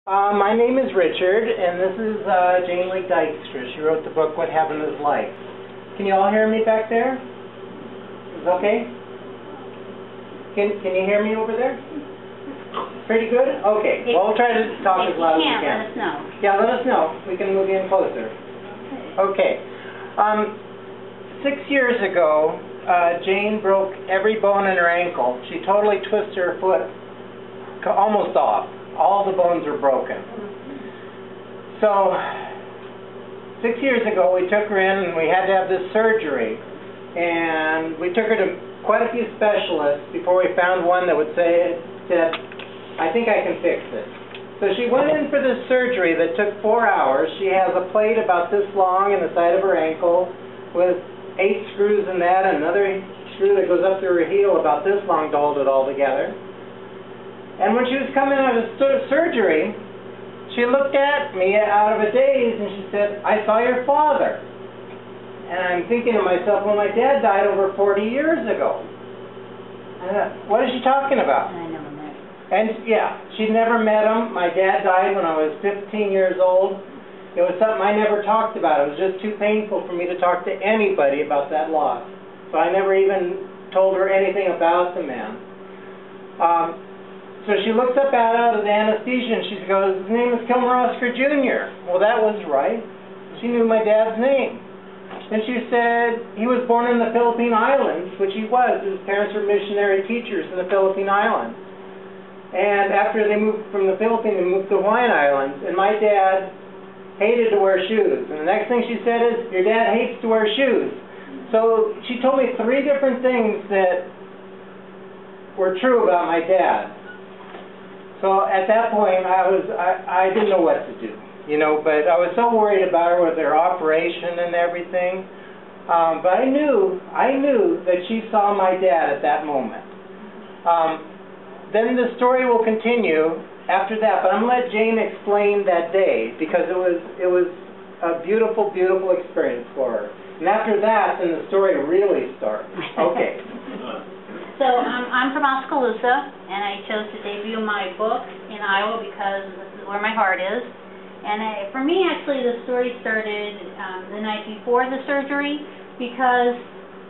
My name is Richard, and this is Lea Dykstra. She wrote the book, What Heaven is Like. Can you all hear me back there? Is it okay? Can you hear me over there? Pretty good? Okay. Well, we'll try to talk as loud as we can. Let us know. Yeah, let us know. We can move in closer. Okay. 6 years ago, Jane broke every bone in her ankle. She totally twisted her foot almost off. All the bones were broken. So, 6 years ago we took her in and we had to have this surgery. And we took her to quite a few specialists before we found one that said, I think I can fix it. So she went in for this surgery that took 4 hours. She has a plate about this long in the side of her ankle with 8 screws in that and another screw that goes up to her heel about this long to hold it all together. And when she was coming out of surgery, she looked at me out of a daze and she said, I saw your father. And I'm thinking to myself, well, my dad died over 40 years ago. I thought, what is she talking about? I never met him. And yeah, she'd never met him. My dad died when I was 15 years old. It was something I never talked about. It was just too painful for me to talk to anybody about that loss. So I never even told her anything about the man. So she looks up out of the anesthesia and she goes, his name is Oscar Jr. Well, that was right. She knew my dad's name. And she said he was born in the Philippine Islands, which he was. His parents were missionary teachers in the Philippine Islands. And after they moved from the Philippines, they moved to the Hawaiian Islands. And my dad hated to wear shoes. And the next thing she said is, your dad hates to wear shoes. So she told me 3 different things that were true about my dad. So at that point, I didn't know what to do, you know, but I was so worried about her with her operation and everything. But I knew that she saw my dad at that moment. Then the story will continue after that, but I'm going to let Jane explain that day because it was a beautiful, beautiful experience for her. And after that, then the story really starts. Okay. So I'm from Oskaloosa, and I chose to debut my book in Iowa because this is where my heart is. And for me, actually, the story started the night before the surgery because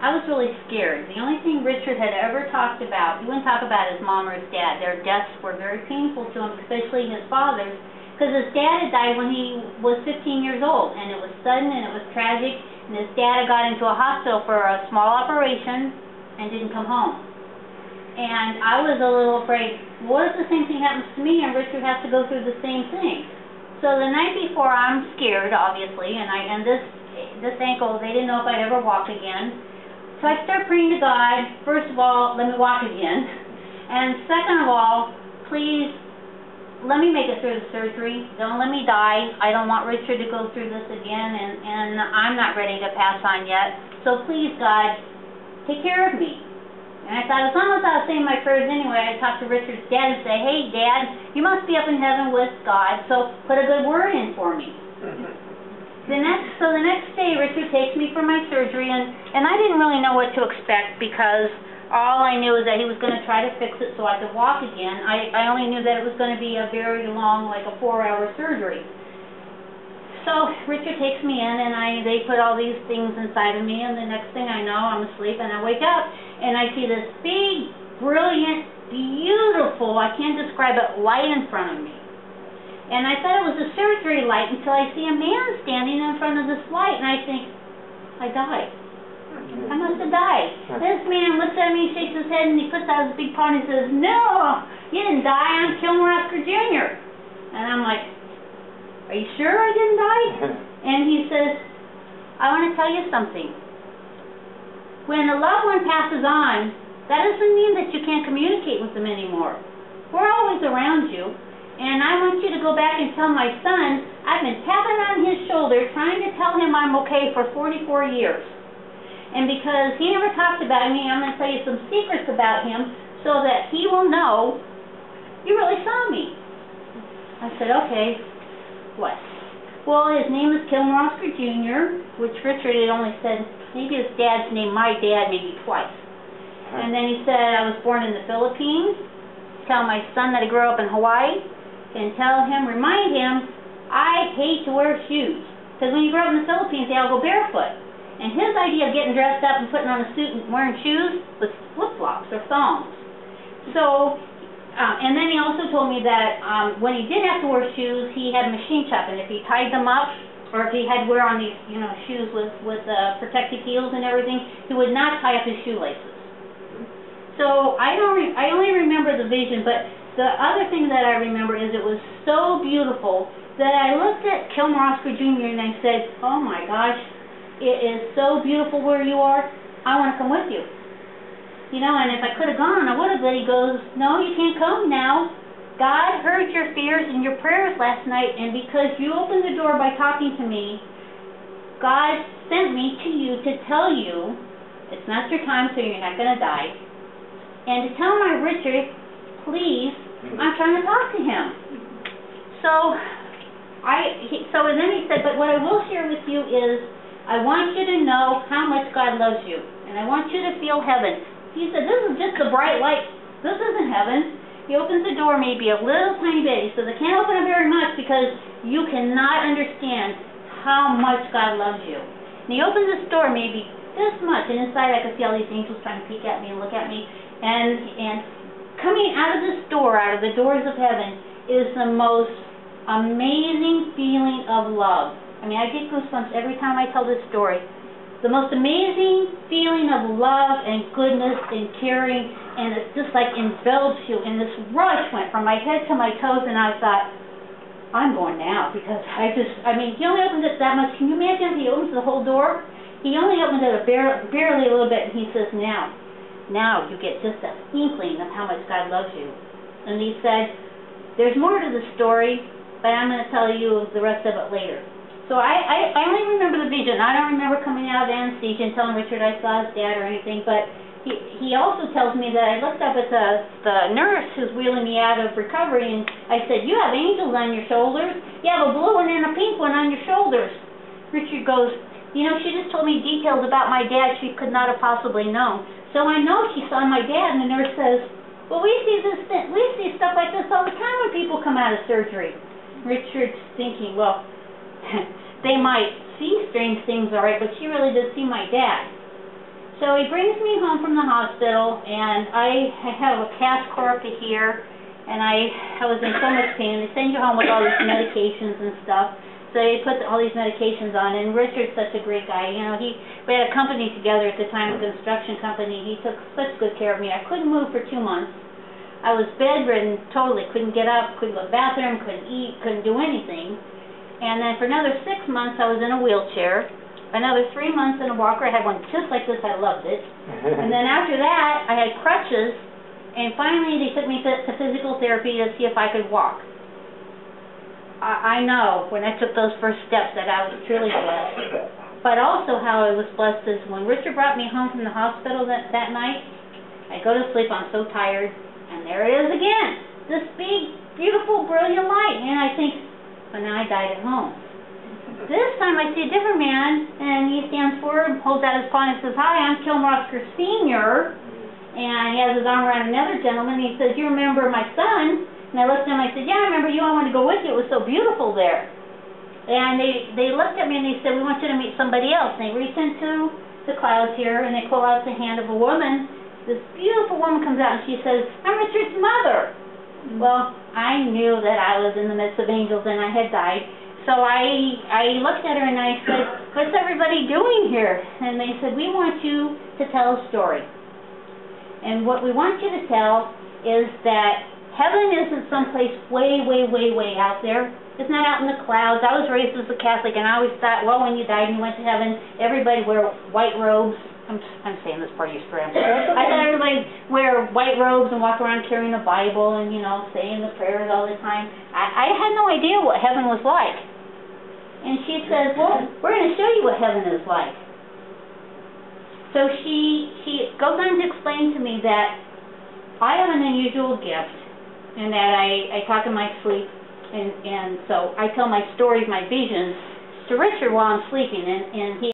I was really scared. The only thing Richard had ever talked about, he wouldn't talk about his mom or his dad. Their deaths were very painful to him, especially his father's, because his dad had died when he was 15 years old, and it was sudden and it was tragic, and his dad had got into a hospital for a small operation and didn't come home. And I was a little afraid, what if the same thing happens to me and Richard has to go through the same thing? So the night before, I'm scared, obviously, and this ankle, they didn't know if I'd ever walk again. So I start praying to God, first of all, let me walk again. And second of all, please, let me make it through the surgery. Don't let me die. I don't want Richard to go through this again, and I'm not ready to pass on yet. So please, God, take care of me. And I thought, as long as I was saying my prayers anyway, I'd talk to Richard's dad and say, hey, Dad, you must be up in heaven with God, so put a good word in for me. The next day, Richard takes me for my surgery, and I didn't really know what to expect because all I knew was that he was going to try to fix it so I could walk again. I only knew that it was going to be a very long, like a 4-hour surgery. So Richard takes me in, and they put all these things inside of me, and the next thing I know, I'm asleep, and I wake up, and I see this big, brilliant, beautiful, I can't describe it, light in front of me. And I thought it was a surgery light until I see a man standing in front of this light, and I think, I died. I must have died. This man looks at me, shakes his head, and he puts out his big paw and he says, no, you didn't die, I'm Oscar Jr. And I'm like, are you sure I didn't die? And he says, I want to tell you something. When a loved one passes on, that doesn't mean that you can't communicate with them anymore. We're always around you. And I want you to go back and tell my son, I've been tapping on his shoulder trying to tell him I'm okay for 44 years. And because he never talked about me, I'm going to tell you some secrets about him so that he will know you really saw me. I said, okay. What? Well, his name is Oscar Jr., which Richard had only said, maybe his dad's name, my dad, maybe twice. And then he said I was born in the Philippines. Tell my son that I grew up in Hawaii. and remind him, I hate to wear shoes. Because when you grow up in the Philippines, they all go barefoot. And his idea of getting dressed up and putting on a suit and wearing shoes was flip-flops or thongs. So, and then he also told me that when he did have to wear shoes, he had machine chop, and if he tied them up, or if he had to wear on these, shoes with protective heels and everything, he would not tie up his shoelaces. So I only remember the vision, but the other thing that I remember is it was so beautiful that I looked at Kilmer Oscar Jr. and I said, oh my gosh, it is so beautiful where you are, I want to come with you. And if I could have gone, I would have, but he goes, no, you can't come now. God heard your fears and your prayers last night, and because you opened the door by talking to me, God sent me to you to tell you it's not your time, so you're not going to die. And to tell my Richard, please, I'm trying to talk to him. So then he said, but what I will share with you is, I want you to know how much God loves you, and I want you to feel heaven. He said, this is just a bright light. This isn't heaven. He opens the door maybe a little tiny bit. He says, I can't open it very much because you cannot understand how much God loves you. And he opens this door maybe this much, and inside I could see all these angels trying to peek at me and look at me. And coming out of this door, out of the doors of heaven, is the most amazing feeling of love. I mean, I get goosebumps every time I tell this story. The most amazing feeling of love and goodness and caring, and it just like envelops you. And this rush went from my head to my toes, and I thought, I'm going now, because he only opens it that much. Can you imagine if he opens the whole door? He only opens it barely a little bit, and he says, now you get just an inkling of how much God loves you. And he said, there's more to the story, but I'm going to tell you the rest of it later. So I only remember the vision. I don't remember coming out of anesthesia and telling Richard I saw his dad or anything, but he also tells me that I looked up at the nurse who's wheeling me out of recovery, and I said, you have angels on your shoulders. You have a blue one and a pink one on your shoulders. Richard goes, she just told me details about my dad she could not have possibly known. So I know she saw my dad, and the nurse says, well, we see stuff like this all the time when people come out of surgery. Richard's thinking, well, they might see strange things, all right, but she really did see my dad. So he brings me home from the hospital, and I have a cast corpus here, and I was in so much pain. They send you home with all these medications and stuff. So they put all these medications on, and Richard's such a great guy. We had a company together at the time, a construction company. He took such good care of me. I couldn't move for 2 months. I was bedridden totally, couldn't get up, couldn't go to the bathroom, couldn't eat, couldn't do anything. And then for another 6 months, I was in a wheelchair. Another 3 months in a walker. I had one just like this. I loved it. And then after that, I had crutches. And finally, they took me to physical therapy to see if I could walk. I know when I took those first steps that I was truly blessed. But also how I was blessed is when Richard brought me home from the hospital that night, I go to sleep. I'm so tired. And there it is again. This big, beautiful, brilliant light. And I think, but now I died at home. This time I see a different man, and he stands forward and holds out his paw and says, hi, I'm Kilmer Oscar Sr., and he has his arm around another gentleman, and he says, you remember my son? And I looked at him and I said, yeah, I remember you, I wanted to go with you, it was so beautiful there. And they looked at me and they said, we want you to meet somebody else. And they reach into the clouds here, and they pull out the hand of a woman. This beautiful woman comes out and she says, I'm Richard's mother. Well, I knew that I was in the midst of angels and I had died. So I looked at her and I said, what's everybody doing here? And they said, we want you to tell a story. And what we want you to tell is that heaven isn't someplace way, way, way, way out there. It's not out in the clouds. I was raised as a Catholic, and I always thought, well, when you died and you went to heaven, everybody wear white robes. I'm saying this part of your story. I thought everybody wear white robes and walk around carrying a Bible and, saying the prayers all the time. I had no idea what heaven was like. And she says, well, we're going to show you what heaven is like. So she goes on to explain to me that I have an unusual gift and that I talk in my sleep. And so I tell my stories, my visions, to Richard while I'm sleeping. And he